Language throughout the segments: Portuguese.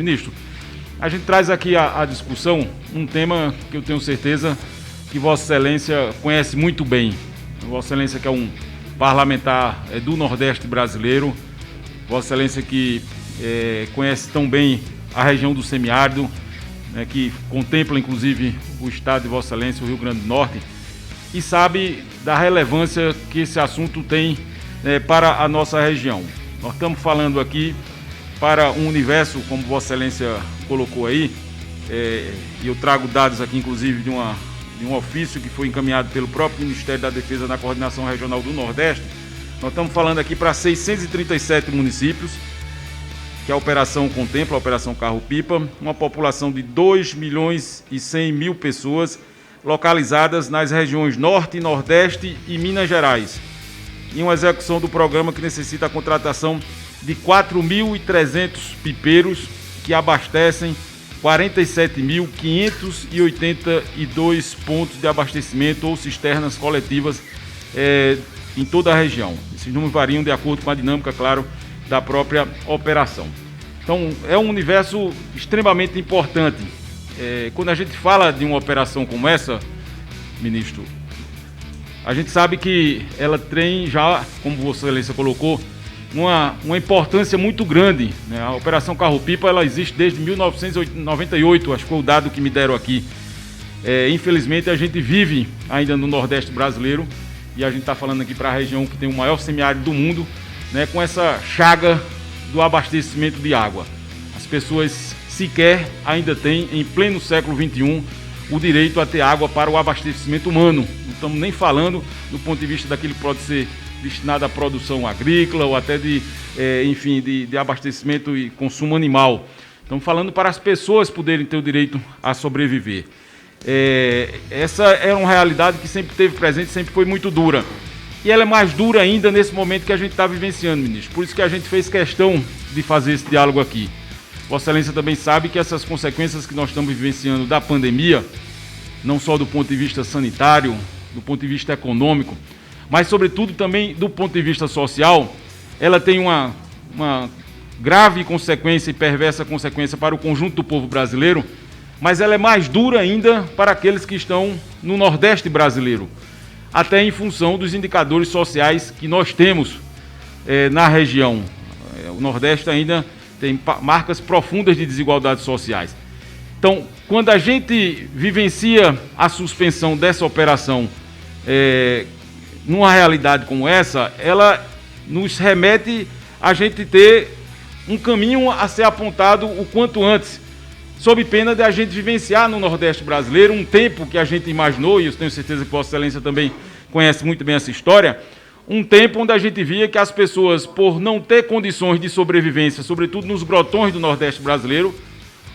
Ministro, a gente traz aqui a discussão um tema que eu tenho certeza que Vossa Excelência conhece muito bem. Vossa Excelência que é um parlamentar do Nordeste brasileiro, Vossa Excelência que conhece tão bem a região do semiárido, que contempla inclusive o estado de Vossa Excelência, o Rio Grande do Norte, e sabe da relevância que esse assunto tem para a nossa região. Nós estamos falando aqui para um universo, como Vossa Excelência colocou aí, e eu trago dados aqui inclusive de um ofício que foi encaminhado pelo próprio Ministério da Defesa na Coordenação Regional do Nordeste. Nós estamos falando aqui para 637 municípios, que a operação contempla, a Operação Carro-Pipa, uma população de 2.100.000 pessoas localizadas nas regiões Norte, Nordeste e Minas Gerais, e uma execução do programa que necessita a contratação de 4.300 pipeiros que abastecem 47.582 pontos de abastecimento ou cisternas coletivas em toda a região. Esses números variam de acordo com a dinâmica, claro, da própria operação. Então, é um universo extremamente importante. Quando a gente fala de uma operação como essa, ministro, a gente sabe que ela tem já, como Vossa Excelência colocou, uma importância muito grande, né? A Operação Carro-Pipa ela existe desde 1998, acho que foi o dado que me deram aqui. Infelizmente, a gente vive ainda no Nordeste brasileiro, e a gente está falando aqui para a região que tem o maior semiárido do mundo, né, com essa chaga do abastecimento de água. As pessoas sequer ainda têm, em pleno século XXI, o direito a ter água para o abastecimento humano. Não estamos nem falando do ponto de vista daquilo que pode ser destinado à produção agrícola ou até de abastecimento e consumo animal. Estamos falando para as pessoas poderem ter o direito a sobreviver. Essa é uma realidade que sempre teve presente, sempre foi muito dura. E ela é mais dura ainda nesse momento que a gente está vivenciando, ministro. Por isso que a gente fez questão de fazer esse diálogo aqui. Vossa Excelência também sabe que essas consequências que nós estamos vivenciando da pandemia, não só do ponto de vista sanitário, do ponto de vista econômico, mas sobretudo também do ponto de vista social, ela tem uma grave consequência e perversa consequência para o conjunto do povo brasileiro, mas ela é mais dura ainda para aqueles que estão no Nordeste brasileiro, até em função dos indicadores sociais que nós temos na região. O Nordeste ainda tem marcas profundas de desigualdades sociais. Então, quando a gente vivencia a suspensão dessa operação numa realidade como essa, ela nos remete a gente ter um caminho a ser apontado o quanto antes, sob pena de a gente vivenciar no Nordeste brasileiro um tempo que a gente imaginou, e eu tenho certeza que Vossa Excelência também conhece muito bem essa história, um tempo onde a gente via que as pessoas, por não ter condições de sobrevivência, sobretudo nos grotões do Nordeste brasileiro,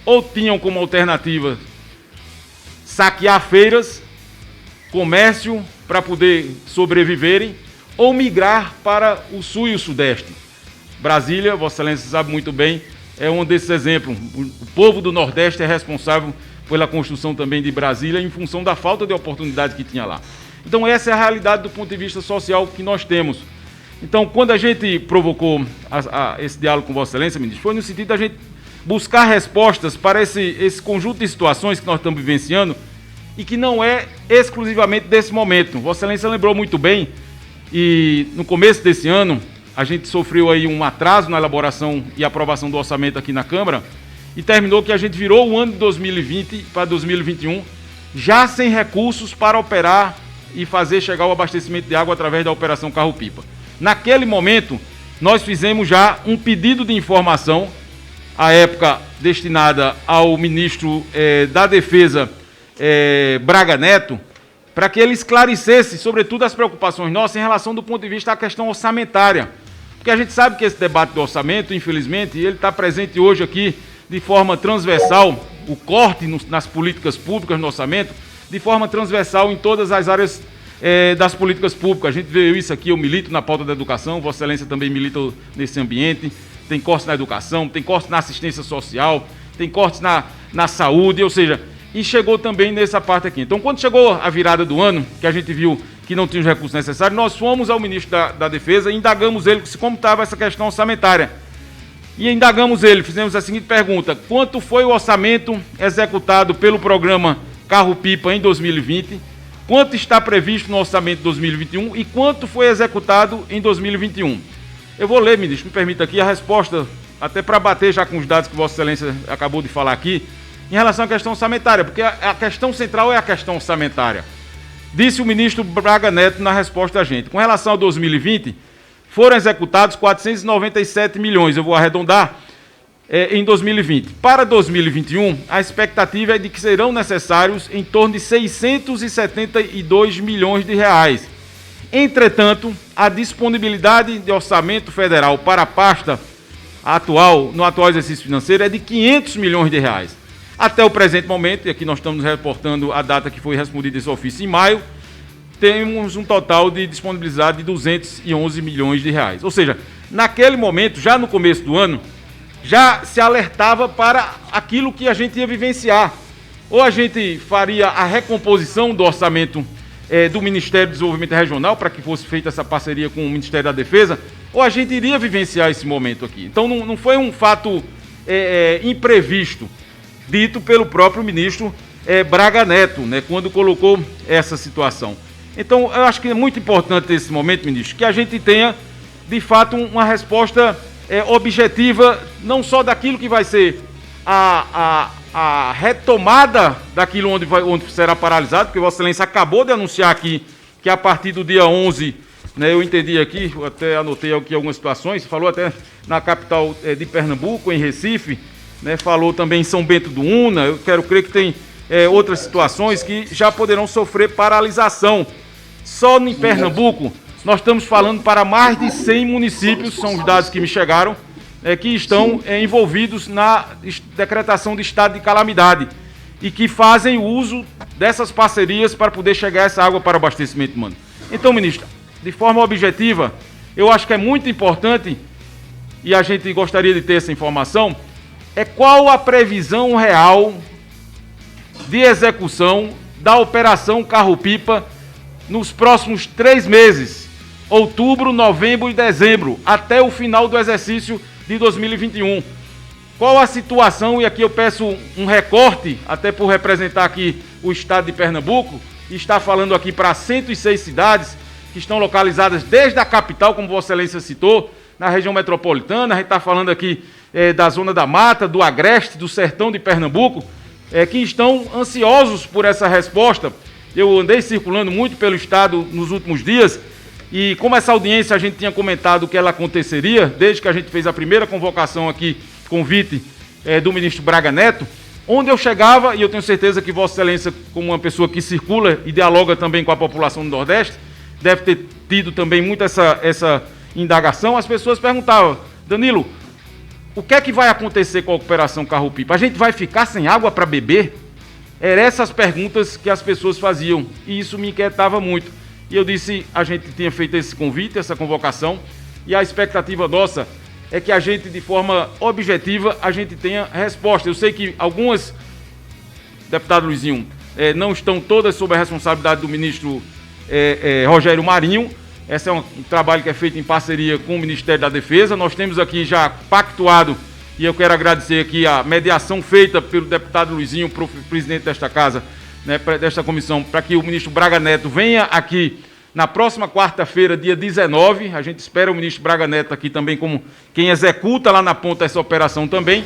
ou tinham como alternativa saquear feiras, comércio, para poder sobreviverem, ou migrar para o Sul e o Sudeste. Brasília, Vossa Excelência sabe muito bem, é um desses exemplos. O povo do Nordeste é responsável pela construção também de Brasília em função da falta de oportunidade que tinha lá. Então essa é a realidade do ponto de vista social que nós temos. Então, quando a gente provocou esse diálogo com Vossa Excelência, ministro, foi no sentido da gente buscar respostas para esse conjunto de situações que nós estamos vivenciando e que não é exclusivamente desse momento. Vossa Excelência lembrou muito bem, e no começo desse ano, a gente sofreu aí um atraso na elaboração e aprovação do orçamento aqui na Câmara, e terminou que a gente virou o ano de 2020 para 2021, já sem recursos para operar e fazer chegar o abastecimento de água através da Operação Carro-Pipa. Naquele momento, nós fizemos já um pedido de informação, à época destinada ao ministro da Defesa, Braga Neto, para que ele esclarecesse, sobretudo, as preocupações nossas em relação do ponto de vista da questão orçamentária. Porque a gente sabe que esse debate do orçamento, infelizmente, ele está presente hoje aqui de forma transversal, o corte nas políticas públicas no orçamento, de forma transversal em todas as áreas das políticas públicas. A gente vê isso aqui, eu milito na pauta da educação, Vossa Excelência também milita nesse ambiente, tem cortes na educação, tem cortes na assistência social, tem cortes na saúde, ou seja, e chegou também nessa parte aqui. Então, quando chegou a virada do ano, que a gente viu que não tinha os recursos necessários, nós fomos ao ministro da Defesa e indagamos ele como estava essa questão orçamentária. e indagamos ele, fizemos a seguinte pergunta: quanto foi o orçamento executado pelo programa Carro-Pipa em 2020? Quanto está previsto no orçamento de 2021 e quanto foi executado em 2021? Eu vou ler, ministro, me permita aqui a resposta, até para bater já com os dados que Vossa Excelência acabou de falar aqui, em relação à questão orçamentária, porque a questão central é a questão orçamentária. Disse o ministro Braga Neto na resposta a gente: com relação a 2020, foram executados 497 milhões, eu vou arredondar, em 2020. Para 2021, a expectativa é de que serão necessários em torno de 672 milhões de reais. Entretanto, a disponibilidade de orçamento federal para a pasta atual, no atual exercício financeiro, é de 500 milhões de reais. Até o presente momento, e aqui nós estamos reportando a data que foi respondida esse ofício em maio, temos um total de disponibilidade de 211 milhões de reais. Ou seja, naquele momento, já no começo do ano, já se alertava para aquilo que a gente ia vivenciar. Ou a gente faria a recomposição do orçamento do Ministério do Desenvolvimento Regional, para que fosse feita essa parceria com o Ministério da Defesa, ou a gente iria vivenciar esse momento aqui. Então não foi um fato imprevisto, dito pelo próprio ministro Braga Neto, né, quando colocou essa situação. Então, eu acho que é muito importante nesse momento, ministro, que a gente tenha, de fato, uma resposta objetiva, não só daquilo que vai ser a retomada daquilo onde será paralisado, porque Vossa Excelência acabou de anunciar aqui que a partir do dia 11, né, eu entendi aqui, eu até anotei aqui algumas situações, falou até na capital de Pernambuco, em Recife, né, falou também em São Bento do Una. Eu quero crer que tem outras situações que já poderão sofrer paralisação. Só em Pernambuco, nós estamos falando para mais de 100 municípios, são os dados que me chegaram, que estão envolvidos na decretação de estado de calamidade e que fazem uso dessas parcerias para poder chegar essa água para abastecimento humano. Então, ministro, de forma objetiva, eu acho que é muito importante, e a gente gostaria de ter essa informação, qual a previsão real de execução da Operação Carro-Pipa nos próximos 3 meses, outubro, novembro e dezembro, até o final do exercício de 2021. Qual a situação, e aqui eu peço um recorte, até por representar aqui o estado de Pernambuco, e está falando aqui para 106 cidades que estão localizadas desde a capital, como Vossa Excelência citou, na região metropolitana. A gente está falando aqui da Zona da Mata, do Agreste, do Sertão de Pernambuco, que estão ansiosos por essa resposta. Eu andei circulando muito pelo estado nos últimos dias, e como essa audiência a gente tinha comentado que ela aconteceria, desde que a gente fez a primeira convocação aqui, convite do ministro Braga Neto, onde eu chegava, e eu tenho certeza que Vossa Excelência, como uma pessoa que circula e dialoga também com a população do Nordeste, deve ter tido também muito essa indagação. As pessoas perguntavam: Danilo, o que é que vai acontecer com a Operação Carro-Pipa? A gente vai ficar sem água para beber? Eram essas perguntas que as pessoas faziam, e isso me inquietava muito. E eu disse, a gente tinha feito esse convite, essa convocação, e a expectativa nossa é que a gente, de forma objetiva, a gente tenha resposta. Eu sei que algumas, deputado Luizinho, não estão todas sob a responsabilidade do ministro Rogério Marinho. Esse é um trabalho que é feito em parceria com o Ministério da Defesa. Nós temos aqui já pactuado, e eu quero agradecer aqui a mediação feita pelo deputado Luizinho, presidente desta casa, né, desta comissão, para que o ministro Braga Neto venha aqui na próxima quarta-feira, dia 19. A gente espera o ministro Braga Neto aqui também como quem executa lá na ponta essa operação também.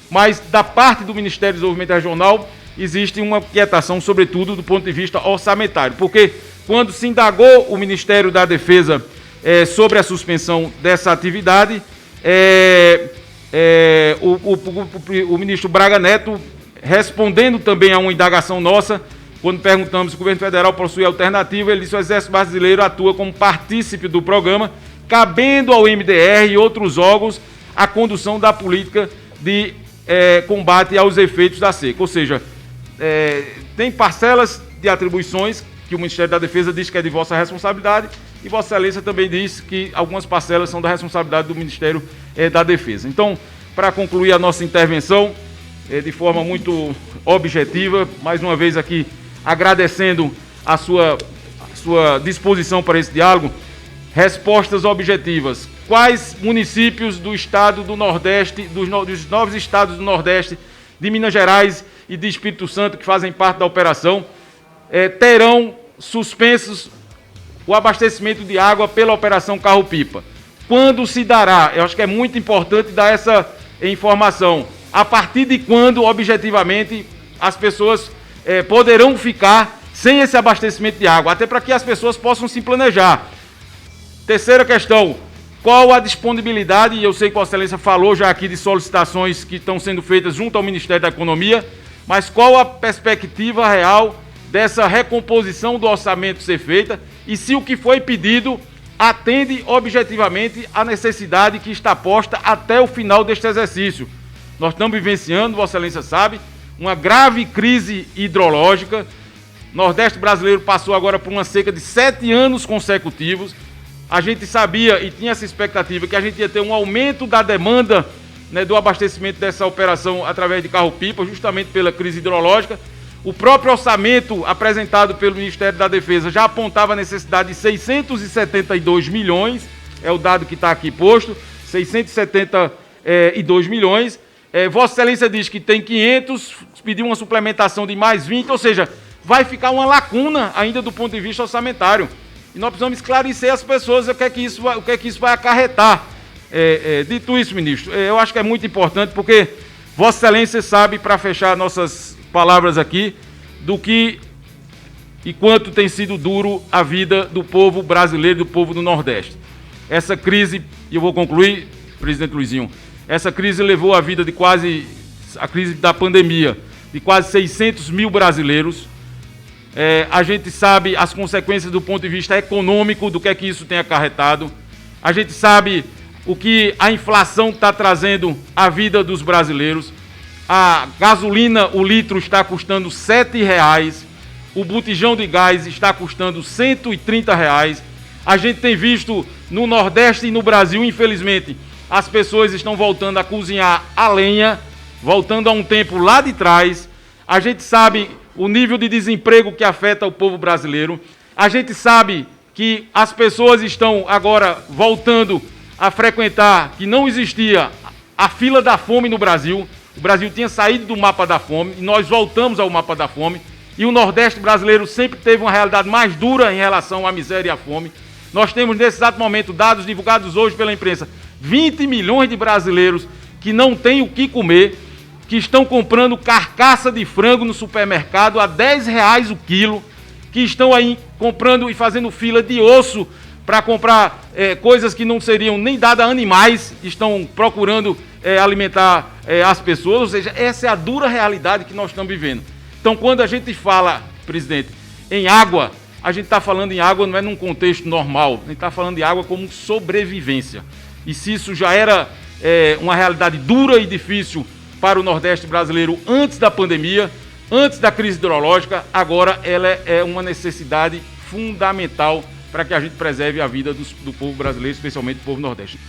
Mas da parte do Ministério do Desenvolvimento Regional existe uma inquietação, sobretudo do ponto de vista orçamentário, porque quando se indagou o Ministério da Defesa sobre a suspensão dessa atividade, o ministro Braga Neto, respondendo também a uma indagação nossa, quando perguntamos se o governo federal possui alternativa, ele disse: o Exército Brasileiro atua como partícipe do programa, cabendo ao MDR e outros órgãos a condução da política de combate aos efeitos da seca. Ou seja, tem parcelas de atribuições que o Ministério da Defesa diz que é de vossa responsabilidade, e Vossa Excelência também diz que algumas parcelas são da responsabilidade do Ministério da Defesa. Então, para concluir a nossa intervenção, de forma muito objetiva, mais uma vez aqui agradecendo a sua disposição para esse diálogo, respostas objetivas. quais municípios do estado do Nordeste, dos 9 estados do Nordeste, de Minas Gerais e de Espírito Santo, que fazem parte da operação, terão suspensos o abastecimento de água pela Operação Carro-Pipa. Quando se dará? Eu acho que é muito importante dar essa informação. A partir de quando, objetivamente, as pessoas poderão ficar sem esse abastecimento de água, até para que as pessoas possam se planejar. Terceira questão, qual a disponibilidade, e eu sei que Vossa Excelência falou já aqui de solicitações que estão sendo feitas junto ao Ministério da Economia, mas qual a perspectiva real dessa recomposição do orçamento ser feita e se o que foi pedido atende objetivamente à necessidade que está posta até o final deste exercício. Nós estamos vivenciando, Vossa Excelência sabe, uma grave crise hidrológica. O Nordeste brasileiro passou agora por uma seca de 7 anos consecutivos. A gente sabia e tinha essa expectativa que a gente ia ter um aumento da demanda, né, do abastecimento dessa operação através de carro-pipa, justamente pela crise hidrológica. O próprio orçamento apresentado pelo Ministério da Defesa já apontava a necessidade de 672 milhões, é o dado que está aqui posto, 672 milhões. Vossa Excelência diz que tem 500, pediu uma suplementação de mais 20, ou seja, vai ficar uma lacuna ainda do ponto de vista orçamentário. E nós precisamos esclarecer as pessoas o que é que isso vai acarretar. Dito isso, ministro, eu acho que é muito importante, porque Vossa Excelência sabe, para fechar nossas palavras aqui, do que e quanto tem sido duro a vida do povo brasileiro, do povo do Nordeste. Essa crise, e eu vou concluir, presidente Luizinho, essa crise levou a vida a crise da pandemia, de quase 600 mil brasileiros. A gente sabe as consequências do ponto de vista econômico, do que é que isso tem acarretado. A gente sabe o que a inflação está trazendo à vida dos brasileiros. A gasolina, o litro, está custando R$ 7,00. O botijão de gás está custando R$ 130,00. A gente tem visto no Nordeste e no Brasil, infelizmente, as pessoas estão voltando a cozinhar a lenha, voltando a um tempo lá de trás. A gente sabe o nível de desemprego que afeta o povo brasileiro. A gente sabe que as pessoas estão agora voltando a frequentar, que não existia a fila da fome no Brasil. O Brasil tinha saído do mapa da fome e nós voltamos ao mapa da fome. E o Nordeste brasileiro sempre teve uma realidade mais dura em relação à miséria e à fome. Nós temos, nesse exato momento, dados divulgados hoje pela imprensa, 20 milhões de brasileiros que não têm o que comer, que estão comprando carcaça de frango no supermercado a R$ 10,00 o quilo, que estão aí comprando e fazendo fila de osso para comprar coisas que não seriam nem dadas a animais, estão procurando alimentar as pessoas. Ou seja, essa é a dura realidade que nós estamos vivendo. Então, quando a gente fala, presidente, em água, a gente está falando em água não é num contexto normal, a gente está falando de água como sobrevivência. E se isso já era uma realidade dura e difícil para o Nordeste brasileiro antes da pandemia, antes da crise hidrológica, agora ela é uma necessidade fundamental para que a gente preserve a vida do povo brasileiro, especialmente do povo nordeste.